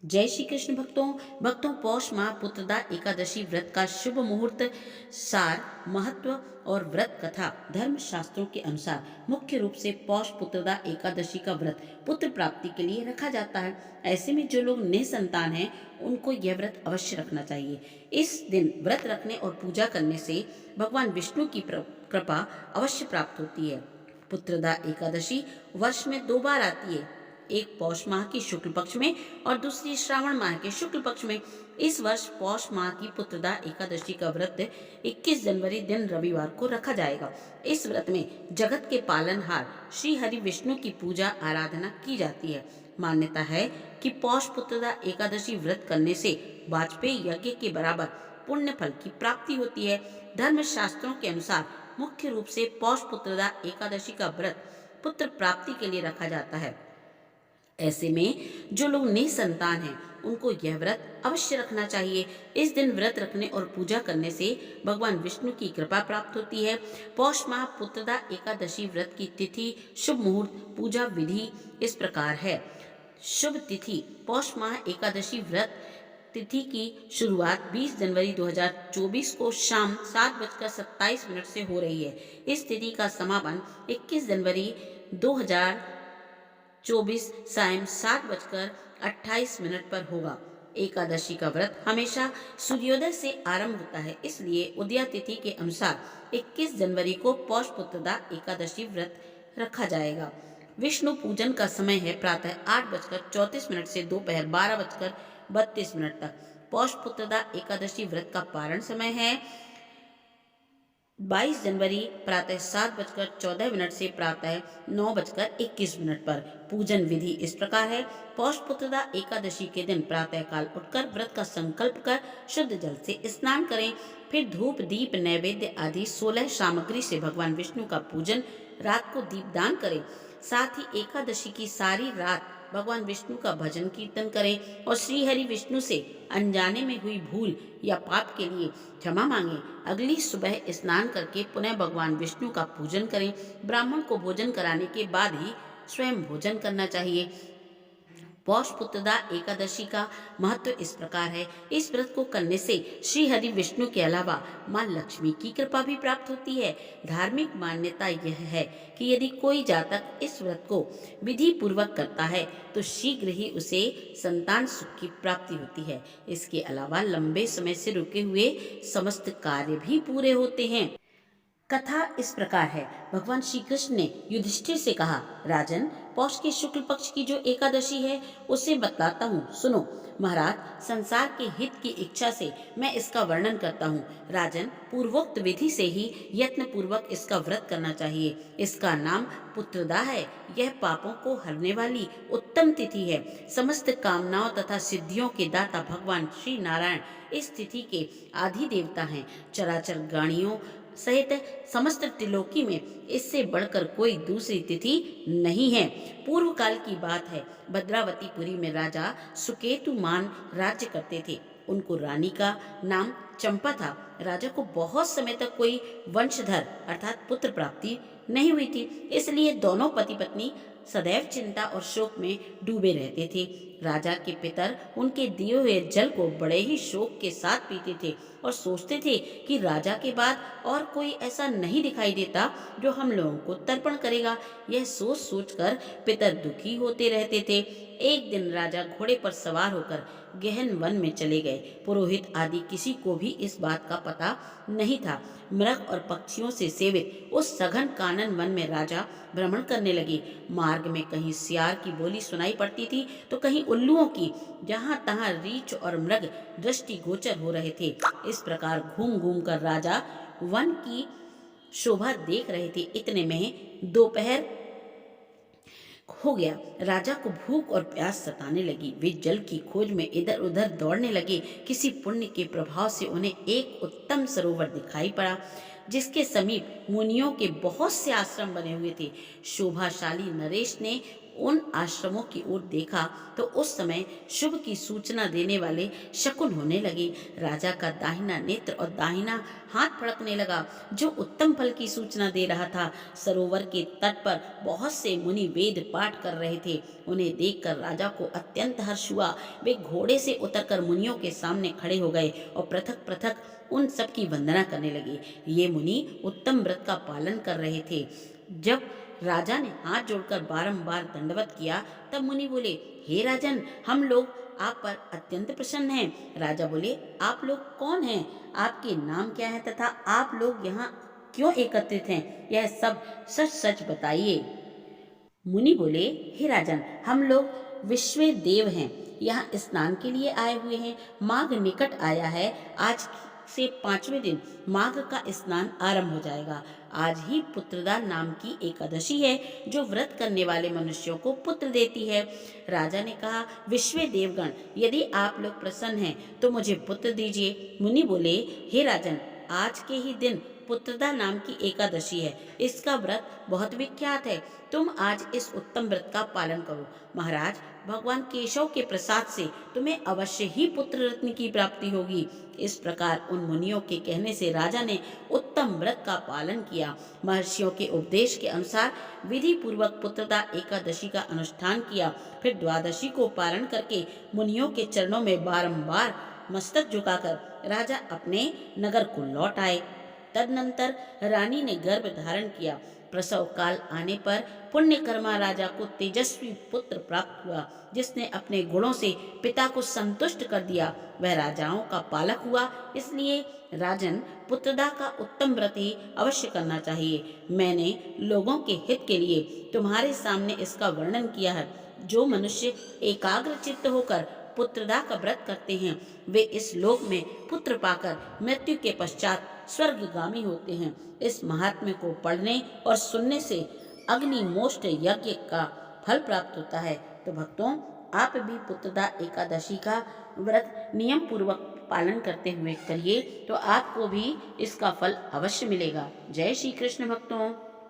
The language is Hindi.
जय श्री कृष्ण भक्तों पौष माह पुत्रदा एकादशी व्रत का शुभ मुहूर्त, सार, महत्व और व्रत कथा धर्म शास्त्रों के अनुसार मुख्य रूप से पौष पुत्रदा एकादशी का व्रत पुत्र प्राप्ति के लिए रखा जाता है। ऐसे में जो लोग निसंतान हैं उनको यह व्रत अवश्य रखना चाहिए। इस दिन व्रत रखने और पूजा करने से भगवान विष्णु की कृपा अवश्य प्राप्त होती है। पुत्रदा एकादशी वर्ष में 2 बार आती है, एक पौष माह की शुक्ल पक्ष में और दूसरी श्रावण माह के शुक्ल पक्ष में। इस वर्ष पौष माह की पुत्रदा एकादशी का व्रत 21 जनवरी दिन रविवार को रखा जाएगा। इस व्रत में जगत के पालनहार श्री हरि विष्णु की पूजा आराधना की जाती है। मान्यता है कि पौष पुत्रदा एकादशी व्रत करने से वाजपेयी यज्ञ के बराबर पुण्य फल की प्राप्ति होती है। धर्म शास्त्रों के अनुसार मुख्य रूप से पौष पुत्रदा एकादशी का व्रत पुत्र प्राप्ति के लिए रखा जाता है। ऐसे में जो लोग निसंतान हैं उनको यह व्रत अवश्य रखना चाहिए। इस दिन व्रत रखने और पूजा करने से भगवान विष्णु की कृपा प्राप्त होती है। पौष माह पुत्रदा एकादशी व्रत की तिथि, शुभ मुहूर्त, पूजा विधि इस प्रकार है। शुभ तिथि पौष माह एकादशी व्रत तिथि की शुरुआत 20 जनवरी 2024 को शाम 7:27 से हो रही है। इस तिथि का समापन 21 जनवरी 2024 सायं 7:28 पर होगा। एकादशी का व्रत हमेशा सूर्योदय से आरंभ होता है, इसलिए उदया तिथि के अनुसार 21 जनवरी को पौष पुत्रदा एकादशी व्रत रखा जाएगा। विष्णु पूजन का समय है प्रातः 8:34 से दोपहर 12:32 तक। पौष पुत्रदा एकादशी व्रत का पारण समय है 22 जनवरी प्रातः 7:14 से प्रातः 9:21 पर। पूजन विधि इस प्रकार है। पौष पुत्रदा एकादशी के दिन प्रातः काल उठकर व्रत का संकल्प कर शुद्ध जल से स्नान करें। फिर धूप, दीप, नैवेद्य आदि 16 सामग्री से भगवान विष्णु का पूजन, रात को दीपदान करें। साथ ही एकादशी की सारी रात भगवान विष्णु का भजन कीर्तन करें और श्री हरि विष्णु से अनजाने में हुई भूल या पाप के लिए क्षमा मांगे। अगली सुबह स्नान करके पुनः भगवान विष्णु का पूजन करें। ब्राह्मण को भोजन कराने के बाद ही स्वयं भोजन करना चाहिए। पौष पुत्रदा एकादशी का महत्व इस प्रकार है। इस व्रत को करने से श्री हरि विष्णु के अलावा मां लक्ष्मी की कृपा भी प्राप्त होती है। धार्मिक मान्यता यह है कि यदि कोई जातक इस व्रत को विधि पूर्वक करता है तो शीघ्र ही उसे संतान सुख की प्राप्ति होती है। इसके अलावा लंबे समय से रुके हुए समस्त कार्य भी पूरे होते हैं। कथा इस प्रकार है। भगवान श्री कृष्ण ने युधिष्ठिर से कहा, राजन, पौष के शुक्ल पक्ष की जो एकादशी है उसे बतलाता हूँ, सुनो। महाराज, संसार के हित की इच्छा से मैं इसका वर्णन करता हूँ। राजन, पूर्वोक्त विधि से ही यत्न पूर्वक इसका व्रत करना चाहिए। इसका नाम पुत्रदा है। यह पापों को हरने वाली उत्तम तिथि है। समस्त कामनाओं तथा सिद्धियों के दाता भगवान श्री नारायण इस तिथि के आदि देवता हैं। चराचर गाड़ियों सहित समस्त त्रिलोकी में इससे बढ़कर कोई दूसरी तिथि नहीं है। पूर्व काल की बात है, भद्रावतीपुरी में राजा सुकेतुमान राज्य करते थे। उनको रानी का नाम चंपा था। राजा को बहुत समय तक कोई वंशधर अर्थात पुत्र प्राप्ति नहीं हुई थी, इसलिए दोनों पति पत्नी सदैव चिंता और शोक में डूबे रहते थे। राजा के पितर उनके दिए हुए जल को बड़े ही शोक के साथ पीते थे और सोचते थे कि राजा के बाद और कोई ऐसा नहीं दिखाई देता जो हम लोगों को तर्पण करेगा। यह सोच सोचकर पितर दुखी होते रहते थे। एक दिन राजा घोड़े पर सवार होकर गहन वन में चले गए। पुरोहित आदि किसी को भी इस बात का पता नहीं था। मृग और पक्षियों से सेवित उस सघन कानन वन में राजा भ्रमण करने लगे। मार्ग में कहीं सियार की बोली सुनाई पड़ती थी तो कहीं उल्लुओं की। जहाँ तहाँ रीछ और मृग दृष्टि गोचर हो रहे थे। इस प्रकार घूम घूम कर राजा वन की शोभा देख रहे थे। इतने में दोपहर हो गया। राजा को भूख और प्यास सताने लगी। वे जल की खोज में इधर उधर दौड़ने लगे। किसी पुण्य के प्रभाव से उन्हें एक उत्तम सरोवर दिखाई पड़ा, जिसके समीप मुनियों के बहुत से आश्रम बने हुए थे। शोभाशाली नरेश ने उन आश्रमों की ओर देखा तो उस समय शुभ की सूचना देने वाले शकुन होने लगे। राजा का दाहिना नेत्र और दाहिना हाथ फड़कने लगा, जो उत्तम फल की सूचना दे रहा था। सरोवर के तट पर बहुत से मुनि वेद पाठ कर रहे थे। उन्हें देखकर राजा को अत्यंत हर्ष हुआ। वे घोड़े से उतरकर मुनियों के सामने खड़े हो गए और पृथक पृथक उन सब की वंदना करने लगे। ये मुनि उत्तम व्रत का पालन कर रहे थे। जब राजा ने हाथ जोड़कर बारंबार दंडवत किया, तब मुनि बोले, हे राजन, हम लोग आप पर अत्यंत प्रसन्न हैं। राजा बोले, आप लोग कौन हैं? आपके नाम क्या है तथा आप लोग यहाँ क्यों एकत्रित हैं? यह सब सच सच बताइए। मुनि बोले, हे राजन, हम लोग विश्व देव हैं, यहाँ स्नान के लिए आए हुए हैं। माघ निकट आया है। आज से 5वें दिन माघ का स्नान आरंभ हो जाएगा। आज ही पुत्रदा नाम की एकादशी है, जो व्रत करने वाले मनुष्यों को पुत्र देती है। राजा ने कहा, विश्व देवगण, यदि आप लोग प्रसन्न हैं तो मुझे पुत्र दीजिए। मुनि बोले, हे राजन, आज के ही दिन पुत्रदा नाम की एकादशी है। इसका व्रत बहुत विख्यात है। तुम आज इस उत्तम व्रत का पालन करो। महाराज, भगवान केशव के प्रसाद से तुम्हें अवश्य ही पुत्र रत्न की प्राप्ति होगी। इस प्रकार उन मुनियों के कहने से राजा ने उत्तम व्रत का पालन किया। महर्षियों के उपदेश के अनुसार विधि पूर्वक पुत्रदा एकादशी का अनुष्ठान किया। फिर द्वादशी को पारण करके मुनियों के चरणों में बारंबार मस्तक झुकाकर राजा अपने नगर को लौट आए। तदनंतर रानी ने गर्भ धारण किया। प्रसव काल आने पर पुण्यकर्मा राजा को तेजस्वी पुत्र प्राप्त हुआ, जिसने अपने गुणों से पिता को संतुष्ट कर दिया। वह राजाओं का पालक हुआ। इसलिए राजन, पुत्रदा का उत्तम व्रत ही अवश्य करना चाहिए। मैंने लोगों के हित के लिए तुम्हारे सामने इसका वर्णन किया है। जो मनुष्य एकाग्र चित्त होकर पुत्रदा का व्रत करते हैं, वे इस लोक में पुत्र पाकर मृत्यु के पश्चात स्वर्गगामी होते हैं। इस महात्म्य को पढ़ने और सुनने से अग्निमोष्ठ यज्ञ का फल प्राप्त होता है। तो भक्तों, आप भी पुत्रदा एकादशी का व्रत नियम पूर्वक पालन करते हुए करिए, तो आपको भी इसका फल अवश्य मिलेगा। जय श्री कृष्ण भक्तों।